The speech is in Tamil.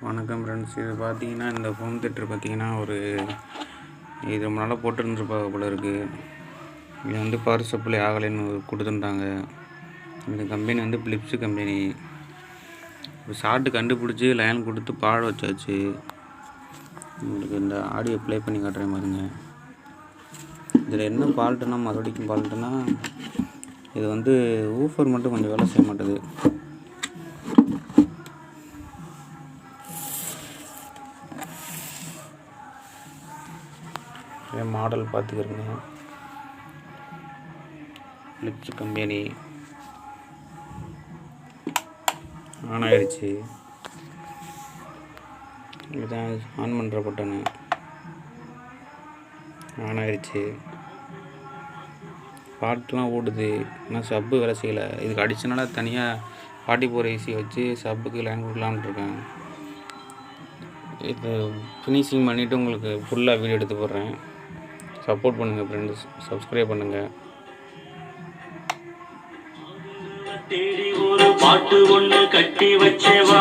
வணக்கம் ஃப்ரெண்ட்ஸ். இது பார்த்தீங்கன்னா இந்த ஹோம் தியேட்டர் பார்த்தீங்கன்னா இது ரொம்ப நாளாக போட்டுருந்துருப்பாங்க போல இருக்குது. இது வந்து பவர் சப்ளை ஆகலைன்னு கொடுத்துருந்தாங்க. இந்த கம்பெனி வந்து பிலிப்ஸு கம்பெனி. ஒரு ஷார்ட்டு கண்டுபிடிச்சி லைன் கொடுத்து பாட வச்சாச்சு. உங்களுக்கு இந்த ஆடியோ ப்ளே பண்ணி காட்டுறேன் பாருங்க. இதில் என்ன ஃபால்ட்டுனா, மறுபடிக்கும் ஃபால்ட்டுனா இது வந்து ஊஃபர் மட்டும் கொஞ்சம் வேலை செய்ய மாட்டேது. மாடல் பார்த்துக்கிறேங்க. பிலிப்ஸ் கம்பெனி ஆன் ஆகிடுச்சு. இதுதான் ஆன் பண்ணுற பட்டனு. ஆன் ஆகிடுச்சு. பாட்டெலாம் ஓடுது, ஆனால் சப்பு வேலை செய்யலை. இதுக்கு அடிஷ்னலாக தனியாக 44 AC வச்சு சப்புக்கு லைன் கொடுக்கலான்னு இருக்கேன். இது ஃபினிஷிங் பண்ணிவிட்டு உங்களுக்கு ஃபுல்லாக வீடியோ எடுத்து போடுறேன். சப்போர்ட் பண்ணுங்கள் ஃப்ரெண்ட்ஸ், சப்ஸ்கிரைப் பண்ணுங்கள். தேடி ஒரு பாட்டு ஒன்று கட்டி வச்சேவா.